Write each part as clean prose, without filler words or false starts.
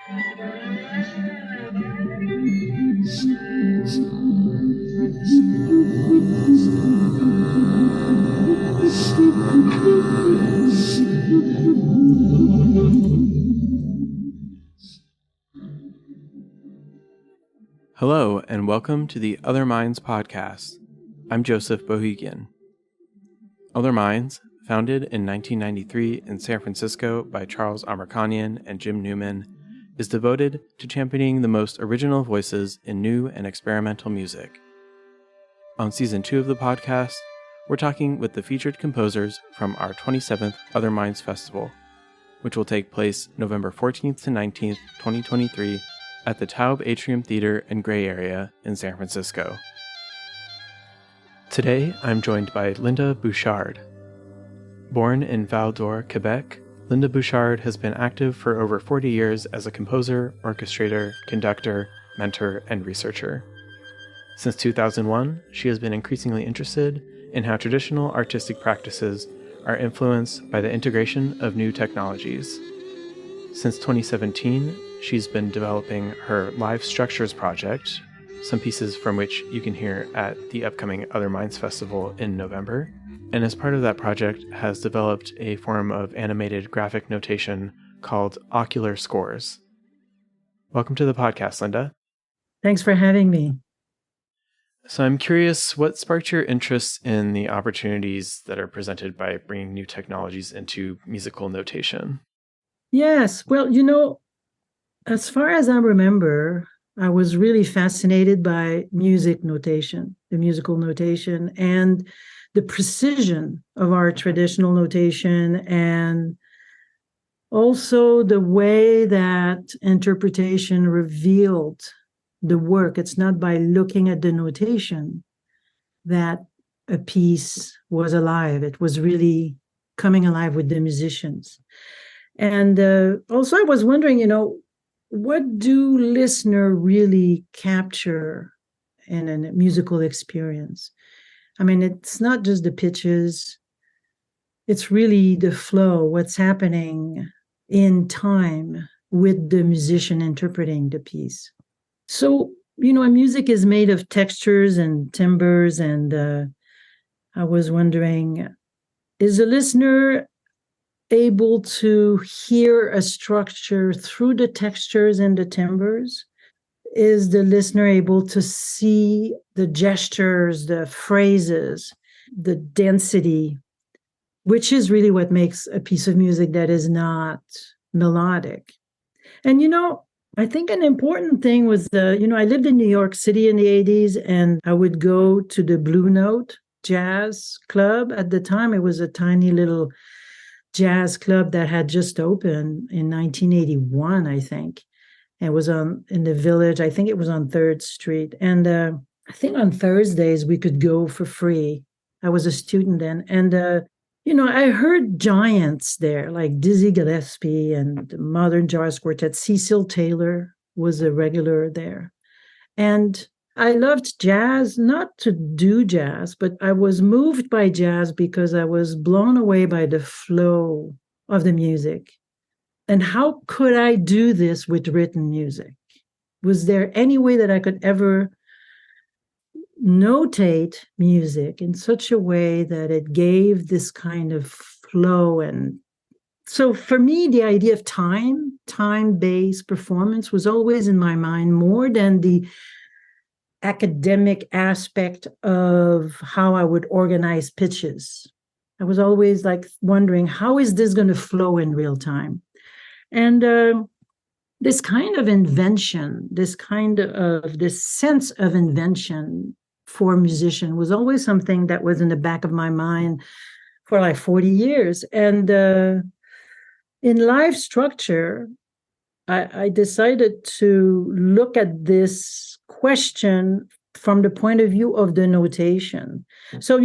Hello, and welcome to the Other Minds podcast. I'm Joseph Bohigian. Other Minds, founded in 1993 in San Francisco by Charles Amerkanian and Jim Newman, is devoted to championing the most original voices in new and experimental music. On Season 2 of the podcast, we're talking with the featured composers from our 27th Other Minds Festival, which will take place November 14th to 19th, 2023, at the Taube Atrium Theater and Gray Area in San Francisco. Today, I'm joined by Linda Bouchard. Born in Val d'Or, Quebec, Linda Bouchard has been active for over 40 years as a composer, orchestrator, conductor, mentor, and researcher. Since 2001, she has been increasingly interested in how traditional artistic practices are influenced by the integration of new technologies. Since 2017, she's been developing her Live Structures project, some pieces from which you can hear at the upcoming Other Minds Festival in November, and as part of that project has developed a form of animated graphic notation called Ocular Scores. Welcome to the podcast, Linda. Thanks for having me. So I'm curious, what sparked your interest in the opportunities that are presented by bringing new technologies into musical notation? Yes, well, as far as I remember, I was really fascinated by music notation, the musical notation, and the precision of our traditional notation, and also the way that interpretation revealed the work. It's not by looking at the notation that a piece was alive. It was really coming alive with the musicians. And also I was wondering, what do listeners really capture in a musical experience? I mean, it's not just the pitches. It's really the flow, what's happening in time with the musician interpreting the piece. So, music is made of textures and timbres, and I was wondering, is the listener able to hear a structure through the textures and the timbres? Is the listener able to see the gestures, the phrases, the density, which is really what makes a piece of music that is not melodic? And, I think an important thing was, I lived in New York City in the 80s, and I would go to the Blue Note Jazz Club. At the time, it was a tiny little jazz club that had just opened in 1981, I think. It was in the Village. I think it was on 3rd Street. And I think on Thursdays we could go for free. I was a student then. And, I heard giants there like Dizzy Gillespie and the Modern Jazz Quartet. Cecil Taylor was a regular there. And I loved jazz, not to do jazz, but I was moved by jazz because I was blown away by the flow of the music. And how could I do this with written music? Was there any way that I could ever notate music in such a way that it gave this kind of flow? And so for me, the idea of time-based performance was always in my mind more than the academic aspect of how I would organize pitches. I was always wondering, how is this going to flow in real time? And this kind of invention, this sense of invention for a musician was always something that was in the back of my mind for 40 years. And in Live Structure, I decided to look at this question from the point of view of the notation. So,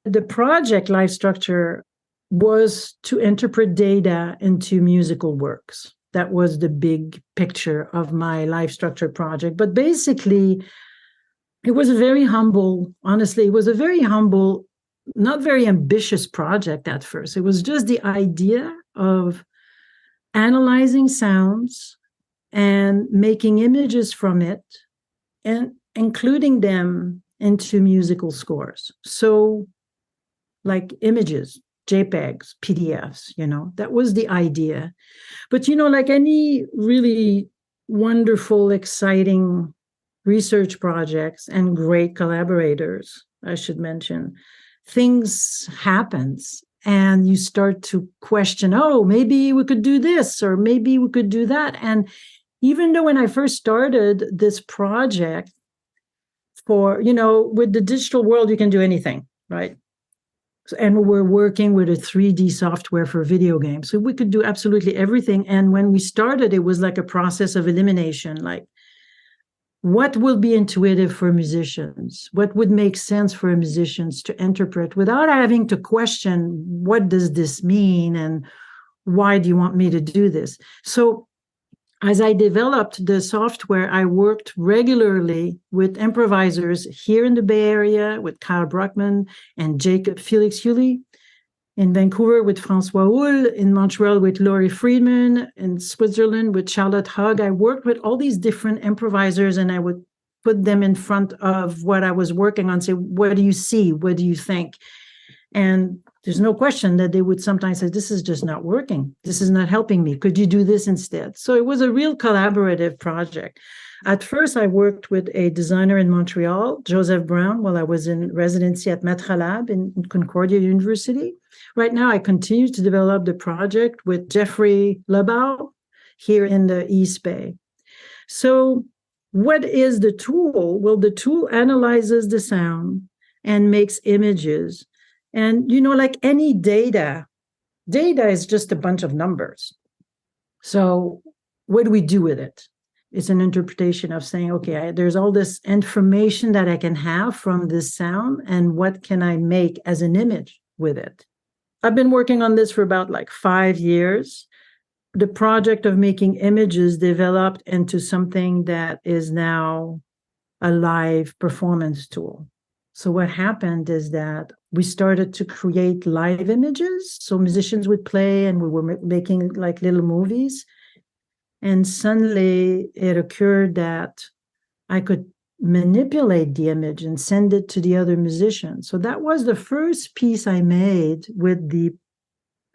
the project Live Structure was to interpret data into musical works. That was the big picture of my Live Structure project. But basically, it was a very humble, not very ambitious project at first. It was just the idea of analyzing sounds and making images from it and including them into musical scores. So, like images, JPEGs, PDFs, that was the idea. But, like any really wonderful, exciting research projects and great collaborators, I should mention, things happens and you start to question, oh, maybe we could do this or maybe we could do that. And even though when I first started this project with the digital world, you can do anything, right? And we're working with a 3D software for video games. So we could do absolutely everything. And when we started, it was like a process of elimination, like what will be intuitive for musicians? What would make sense for musicians to interpret without having to question, what does this mean? And why do you want me to do this? So as I developed the software, I worked regularly with improvisers here in the Bay Area with Kyle Bruckman and Jacob Felix Hewley, in Vancouver with Francois Hull, in Montreal with Laurie Friedman, in Switzerland with Charlotte Hogg. I worked with all these different improvisers and I would put them in front of what I was working on, say, what do you see? What do you think? And there's no question that they would sometimes say, this is just not working. This is not helping me. Could you do this instead? So it was a real collaborative project. At first, I worked with a designer in Montreal, Joseph Brown, while I was in residency at Matra Lab in Concordia University. Right now, I continue to develop the project with Jeffrey Lebau here in the East Bay. So what is the tool? Well, the tool analyzes the sound and makes images. And, like any data is just a bunch of numbers. So what do we do with it? It's an interpretation of saying, okay, there's all this information that I can have from this sound, and what can I make as an image with it? I've been working on this for about 5 years. The project of making images developed into something that is now a live performance tool. So what happened is that we started to create live images. So musicians would play and we were making little movies. And suddenly it occurred that I could manipulate the image and send it to the other musicians. So that was the first piece I made with the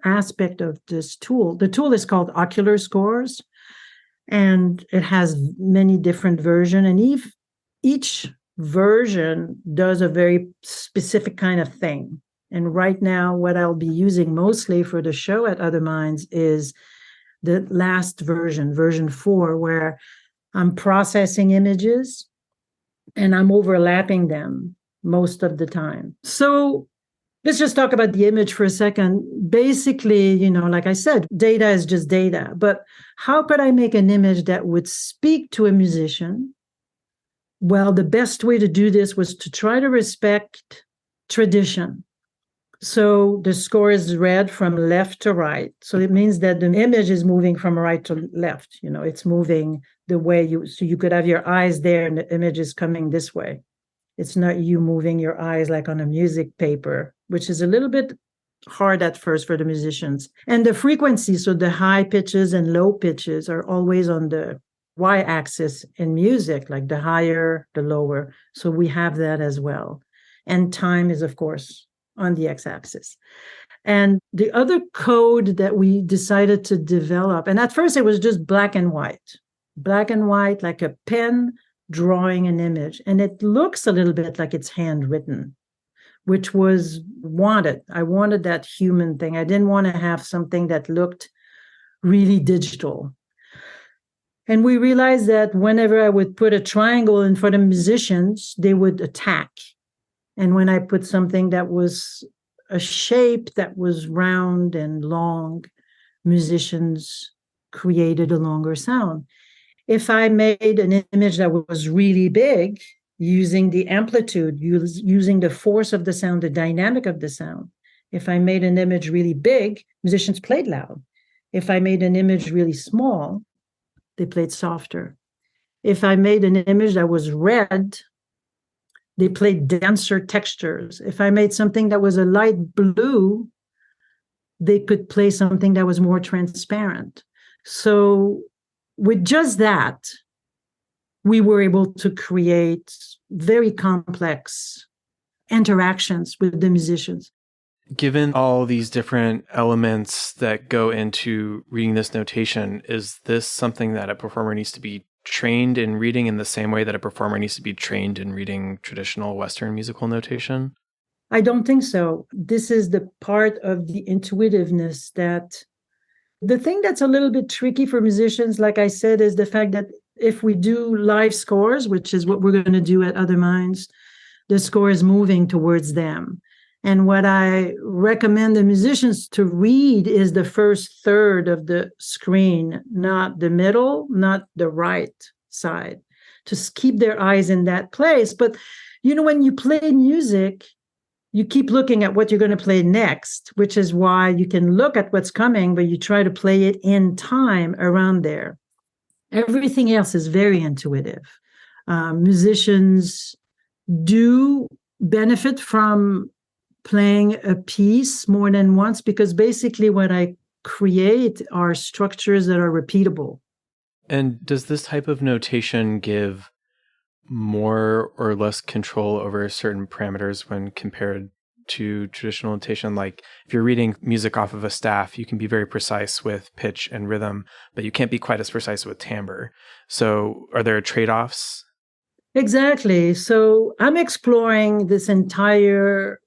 aspect of this tool. The tool is called Ocular Scores, and it has many different versions. And each version does a very specific kind of thing. And right now, what I'll be using mostly for the show at Other Minds is the last version, version 4, where I'm processing images and I'm overlapping them most of the time. So let's just talk about the image for a second. Basically, like I said, data is just data. But how could I make an image that would speak to a musician? Well, the best way to do this was to try to respect tradition. So the score is read from left to right. So it means that the image is moving from right to left. It's moving the way so you could have your eyes there and the image is coming this way. It's not you moving your eyes like on a music paper, which is a little bit hard at first for the musicians. And the frequency, so the high pitches and low pitches are always on the y-axis in music, like the higher, the lower. So we have that as well. And time is, of course, on the x-axis. And the other code that we decided to develop, and at first it was just black and white, like a pen drawing an image. And it looks a little bit like it's handwritten, which was wanted. I wanted that human thing. I didn't want to have something that looked really digital. And we realized that whenever I would put a triangle in front of musicians, they would attack. And when I put something that was a shape that was round and long, musicians created a longer sound. If I made an image that was really big, using the amplitude, using the force of the sound, the dynamic of the sound. If I made an image really big, musicians played loud. If I made an image really small, they played softer. If I made an image that was red, they played denser textures. If I made something that was a light blue, they could play something that was more transparent. So with just that, we were able to create very complex interactions with the musicians. Given all these different elements that go into reading this notation, is this something that a performer needs to be trained in reading in the same way that a performer needs to be trained in reading traditional Western musical notation? I don't think so. This is the part of the intuitiveness that the thing that's a little bit tricky for musicians, like I said, is the fact that if we do live scores, which is what we're going to do at Other Minds, the score is moving towards them. And what I recommend the musicians to read is the first third of the screen, not the middle, not the right side, to keep their eyes in that place. But, when you play music, you keep looking at what you're going to play next, which is why you can look at what's coming, but you try to play it in time around there. Everything else is very intuitive. Musicians do benefit from playing a piece more than once, because basically what I create are structures that are repeatable. And does this type of notation give more or less control over certain parameters when compared to traditional notation? Like if you're reading music off of a staff, you can be very precise with pitch and rhythm, but you can't be quite as precise with timbre. So are there trade-offs? Exactly. So I'm exploring this entire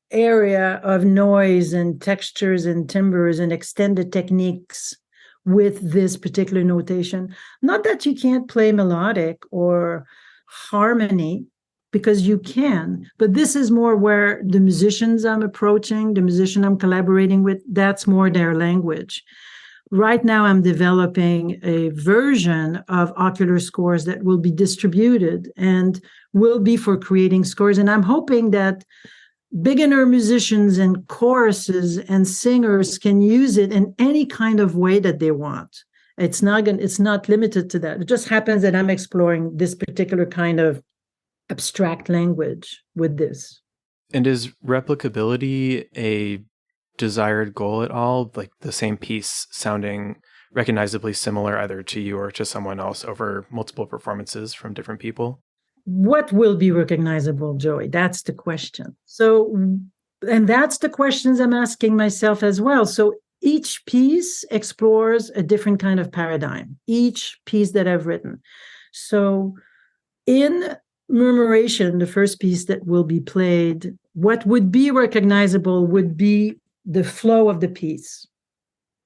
area of noise and textures and timbres and extended techniques with this particular notation. Not that you can't play melodic or harmony, because you can, but this is more where the musicians I'm approaching, the musician I'm collaborating with, that's more their language. Right now, I'm developing a version of Ocular Scores that will be distributed and will be for creating scores. And I'm hoping that beginner musicians and choruses and singers can use it in any kind of way that they want. It's not limited to that. It just happens that I'm exploring this particular kind of abstract language with this. And is replicability a desired goal at all? Like the same piece sounding recognizably similar either to you or to someone else over multiple performances from different people? What will be recognizable, Joey? That's the question. So, and that's the questions I'm asking myself as well. So each piece explores a different kind of paradigm, each piece that I've written. So in Murmuration, the first piece that will be played, what would be recognizable would be the flow of the piece.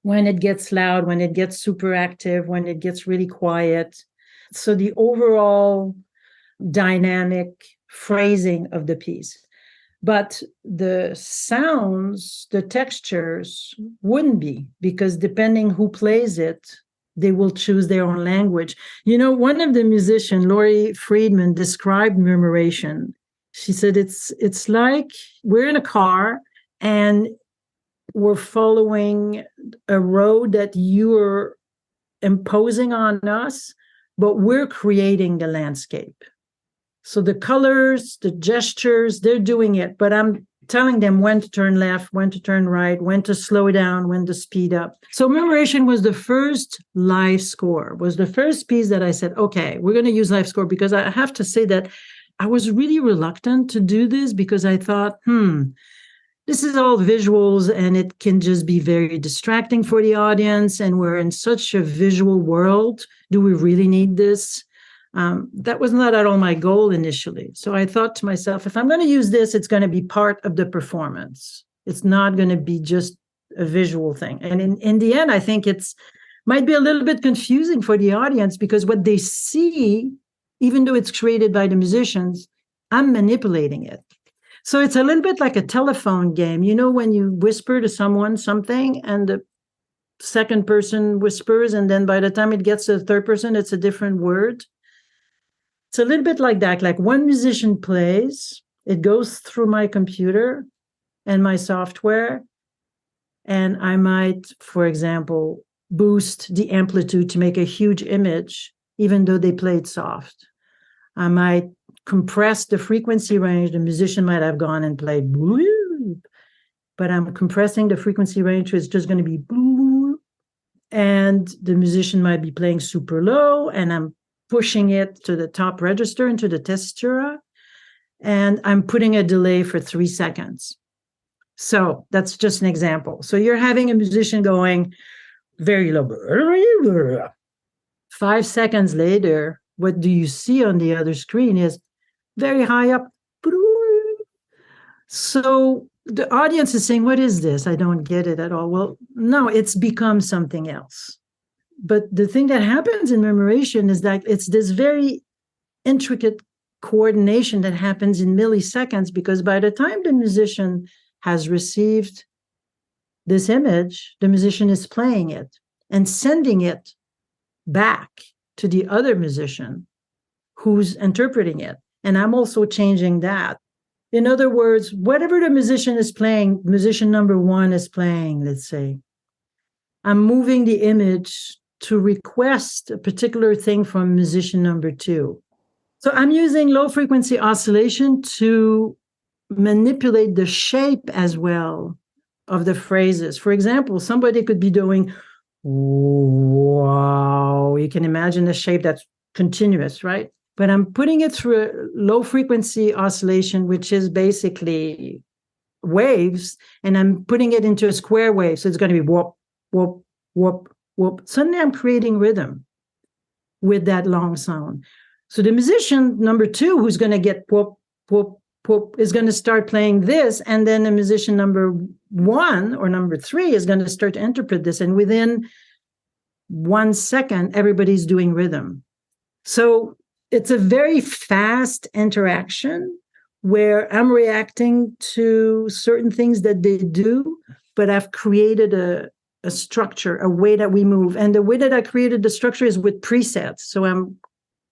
When it gets loud, when it gets super active, when it gets really quiet. So the overall dynamic phrasing of the piece. But the sounds, the textures wouldn't be, because depending who plays it, they will choose their own language. One of the musicians, Laurie Friedman, described Murmuration. She said it's like we're in a car and we're following a road that you are imposing on us, but we're creating the landscape. So the colors, the gestures, they're doing it, but I'm telling them when to turn left, when to turn right, when to slow down, when to speed up. So Murmuration was the first live score, was the first piece that I said, okay, we're going to use live score, because I have to say that I was really reluctant to do this, because I thought, this is all visuals and it can just be very distracting for the audience. And we're in such a visual world. Do we really need this? That was not at all my goal initially. So I thought to myself, if I'm going to use this, it's going to be part of the performance. It's not going to be just a visual thing. And in the end, I think might be a little bit confusing for the audience, because what they see, even though it's created by the musicians, I'm manipulating it. So it's a little bit like a telephone game. When you whisper to someone something and the second person whispers, and then by the time it gets to the third person, it's a different word. It's a little bit like that. Like one musician plays, it goes through my computer and my software, and I might, for example, boost the amplitude to make a huge image, even though they played soft. I might compress the frequency range. The musician might have gone and played blue, but I'm compressing the frequency range, so it's just going to be blue. and the musician might be playing super low, and I'm pushing it to the top register into the tessitura, and I'm putting a delay for 3 seconds. So that's just an example. So you're having a musician going very low. 5 seconds later, what do you see on the other screen is very high up. So the audience is saying, what is this? I don't get it at all. Well, no, it's become something else. But the thing that happens in memoration is that it's this very intricate coordination that happens in milliseconds, because by the time the musician has received this image, the musician is playing it and sending it back to the other musician who's interpreting it. And I'm also changing that. In other words, whatever the musician is playing, musician number 1 is playing, let's say, I'm moving the image to request a particular thing from musician number 2. So I'm using low frequency oscillation to manipulate the shape as well of the phrases. For example, somebody could be doing, wow, you can imagine a shape that's continuous, right? But I'm putting it through a low frequency oscillation, which is basically waves, and I'm putting it into a square wave. So it's going to be whoop, whoop, whoop, whoop. Suddenly I'm creating rhythm with that long sound. So the musician number 2, who's going to get whoop, whoop, whoop, is going to start playing this. And then the musician number 1 or number 3 is going to start to interpret this. And within 1 second, everybody's doing rhythm. So it's a very fast interaction where I'm reacting to certain things that they do, but I've created a structure, a way that we move. And the way that I created the structure is with presets. So I'm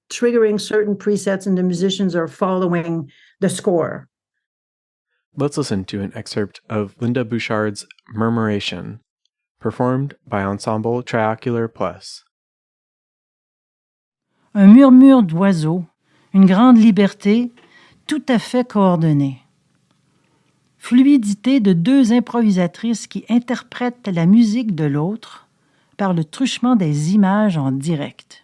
triggering certain presets and the musicians are following the score. Let's listen to an excerpt of Linda Bouchard's Murmuration, performed by Ensemble TriOcular Plus. Un murmure d'oiseaux, une grande liberté, tout à fait coordonnée. Fluidité de 2 improvisatrices qui interprètent la musique de l'autre par le truchement des images en direct.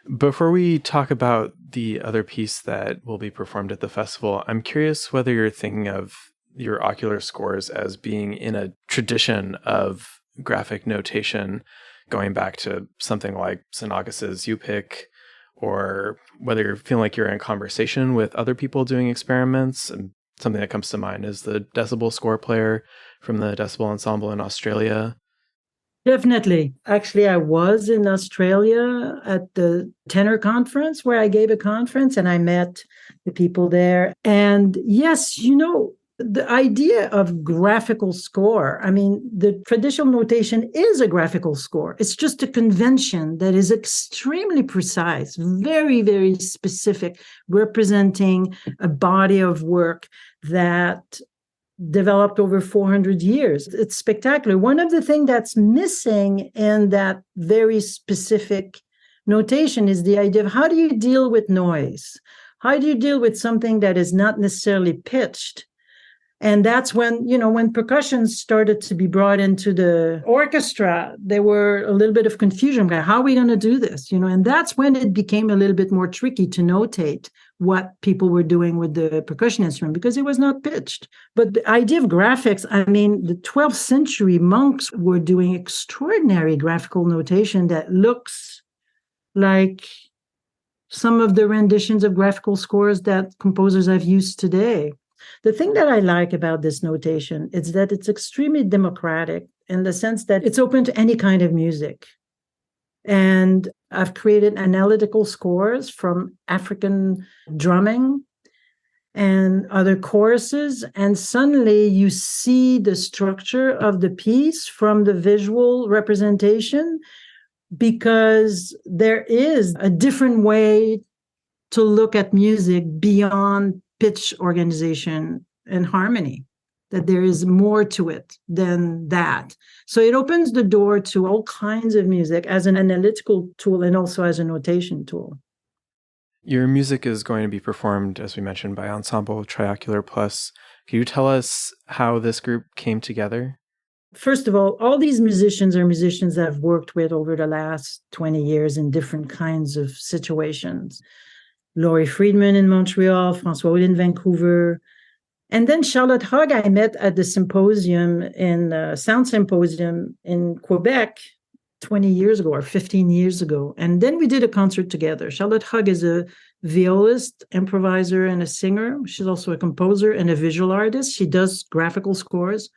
Before we talk about the other piece that will be performed at the festival, I'm curious whether you're thinking of your ocular scores as being in a tradition of graphic notation going back to something like Xenakis's U-Pick, or whether you're feeling like you're in conversation with other people doing experiments. And something that comes to mind is the decibel score player from the Decibel Ensemble in Australia. Definitely. Actually, I was in Australia at the tenor conference where I gave a conference and I met the people there. And yes, you know, the idea of graphical score, I mean, the traditional notation is a graphical score. It's just a convention that is extremely precise, very, very specific, representing a body of work that developed over 400 years. It's spectacular. One of the things that's missing in that very specific notation is the idea of how do you deal with noise? How do you deal with something that is not necessarily pitched? And that's when, when percussion started to be brought into the orchestra, there were a little bit of confusion. How are we going to do this? And that's when it became a little bit more tricky to notate what people were doing with the percussion instrument because it was not pitched. But the idea of graphics, the 12th century monks were doing extraordinary graphical notation that looks like some of the renditions of graphical scores that composers have used today. The thing that I like about this notation is that it's extremely democratic in the sense that it's open to any kind of music. And I've created analytical scores from African drumming and other choruses. And suddenly you see the structure of the piece from the visual representation because there is a different way to look at music beyond pitch organization and harmony, that there is more to it than that. So it opens the door to all kinds of music as an analytical tool and also as a notation tool. Your music is going to be performed, as we mentioned, by Ensemble TriOcular Plus. Can you tell us how this group came together? First of all these musicians are musicians that I've worked with over the last 20 years in different kinds of situations. Laurie Friedman in Montreal, François Houle in Vancouver. And then Charlotte Hogg I met at the symposium Sound Symposium in Quebec 20 years ago or 15 years ago. And then we did a concert together. Charlotte Hogg is a violist, improviser, and a singer. She's also a composer and a visual artist. She does graphical scores.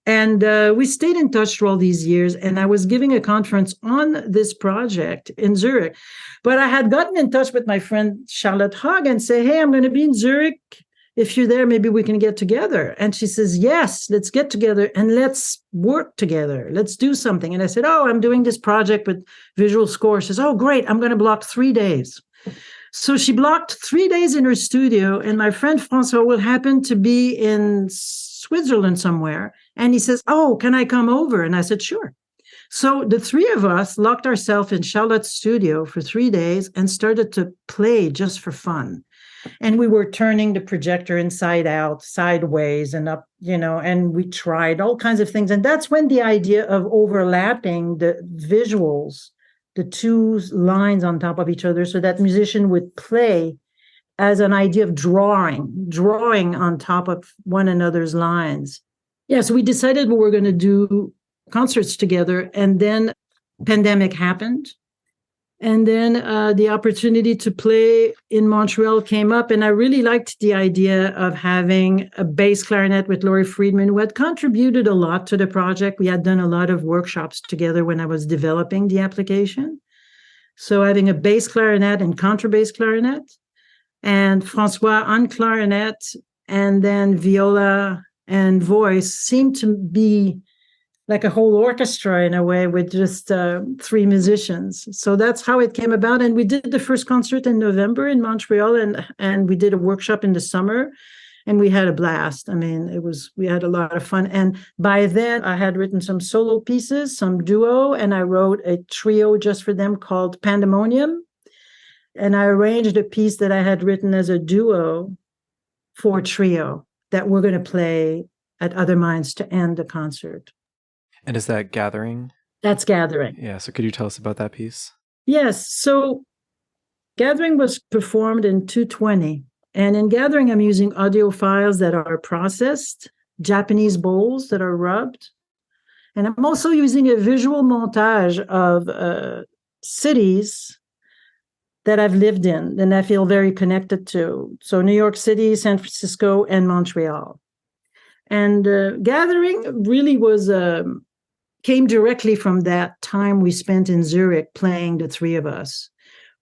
And we stayed in touch for all these years. And I was giving a conference on this project in Zurich. But I had gotten in touch with my friend Charlotte Hogg and say, hey, I'm going to be in Zurich. If you're there, maybe we can get together. And she says, yes, let's get together and let's work together. Let's do something. And I said, I'm doing this project with visual score. She says, oh, great. I'm going to block 3 days. So she blocked 3 days in her studio. And my friend François will happen to be in Switzerland somewhere. And he says, can I come over? And I said, sure. So the three of us locked ourselves in Charlotte's studio for 3 days and started to play just for fun. And we were turning the projector inside out, sideways and up, and we tried all kinds of things. And that's when the idea of overlapping the visuals, the two lines on top of each other, so that musician would play as an idea of drawing on top of one another's lines. Yeah, so we decided we were going to do concerts together, and then pandemic happened. And then the opportunity to play in Montreal came up, and I really liked the idea of having a bass clarinet with Laurie Friedman, who had contributed a lot to the project. We had done a lot of workshops together when I was developing the application. So having a bass clarinet and contrabass clarinet, and François on clarinet, and then viola and voice seemed to be like a whole orchestra in a way with just 3 musicians. So that's how it came about. And we did the first concert in November in Montreal, and we did a workshop in the summer, and we had a blast. We had a lot of fun. And by then I had written some solo pieces, some duo, and I wrote a trio just for them called Pandemonium. And I arranged a piece that I had written as a duo for trio that we're going to play at Other Minds to end the concert. And is that Gathering? That's Gathering. Yeah, so could you tell us about that piece? Yes, so Gathering was performed in 220. And in Gathering, I'm using audio files that are processed, Japanese bowls that are rubbed. And I'm also using a visual montage of cities that I've lived in and I feel very connected to. So New York City, San Francisco, and Montreal. And Gathering really came directly from that time we spent in Zurich playing, the three of us,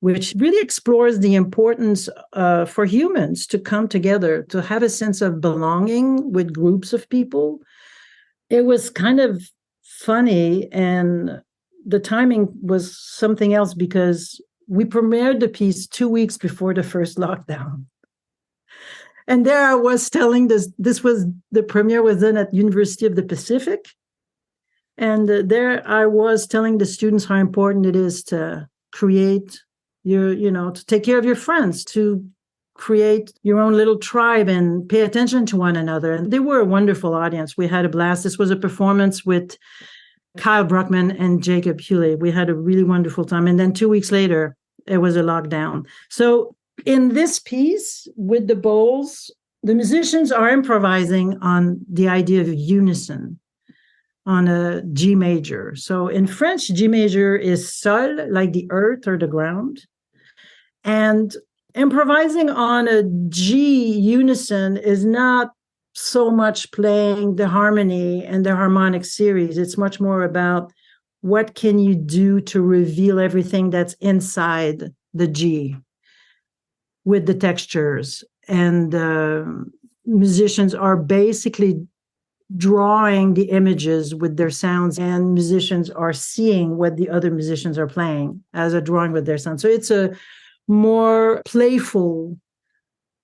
which really explores the importance for humans to come together, to have a sense of belonging with groups of people. It was kind of funny, and the timing was something else because we premiered the piece 2 weeks before the first lockdown. And there I was telling the premiere was done at University of the Pacific. And there I was telling the students how important it is to create to take care of your friends, to create your own little tribe and pay attention to one another. And they were a wonderful audience. We had a blast. This was a performance with Kyle Bruckman and Jacob Hewley. We had a really wonderful time. And then 2 weeks later, it was a lockdown. So in this piece with the bowls, the musicians are improvising on the idea of unison on a G major. So in French, G major is sol, like the earth or the ground. And improvising on a G unison is not so much playing the harmony and the harmonic series. It's much more about what can you do to reveal everything that's inside the G with the textures. And musicians are basically drawing the images with their sounds, and musicians are seeing what the other musicians are playing as a drawing with their sound. So it's a more playful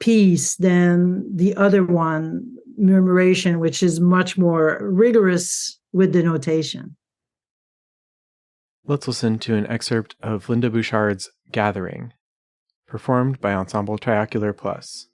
piece than the other one, Murmuration, which is much more rigorous with the notation. Let's listen to an excerpt of Linda Bouchard's Gathering, performed by Ensemble TriOcular Plus.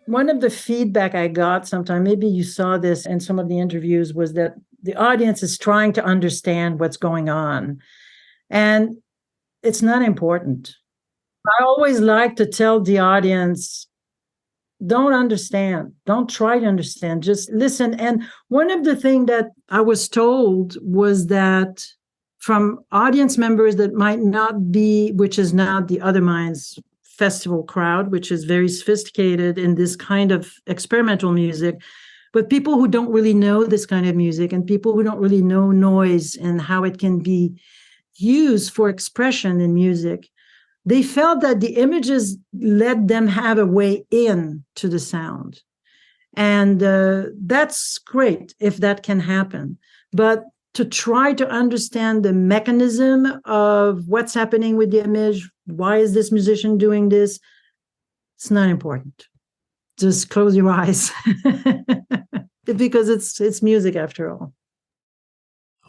One of the feedback I got sometime, maybe you saw this in some of the interviews, was that the audience is trying to understand what's going on. And it's not important. I always like to tell the audience, don't understand. Don't try to understand. Just listen. And one of the things that I was told was that from audience members that might not be, which is not the Other Minds festival crowd, which is very sophisticated in this kind of experimental music, but people who don't really know this kind of music and people who don't really know noise and how it can be used for expression in music, they felt that the images let them have a way in to the sound. And that's great if that can happen. But to try to understand the mechanism of what's happening with the image, why is this musician doing this, it's not important. Just close your eyes because it's music after all.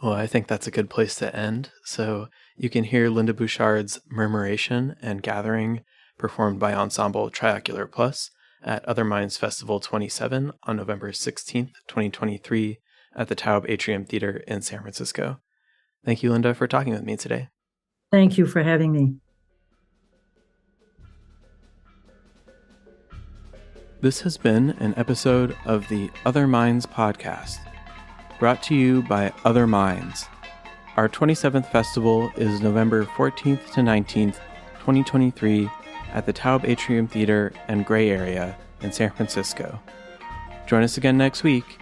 Well, I think that's a good place to end. So you can hear Linda Bouchard's Murmuration and Gathering performed by Ensemble TriOcular Plus at Other Minds Festival 27 on November 16th, 2023 at the Taub Atrium Theater in San Francisco. Thank you, Linda, for talking with me today. Thank you for having me. This has been an episode of the Other Minds podcast, brought to you by Other Minds. Our 27th festival is November 14th to 19th, 2023 at the Taub Atrium Theater and Gray Area in San Francisco. Join us again next week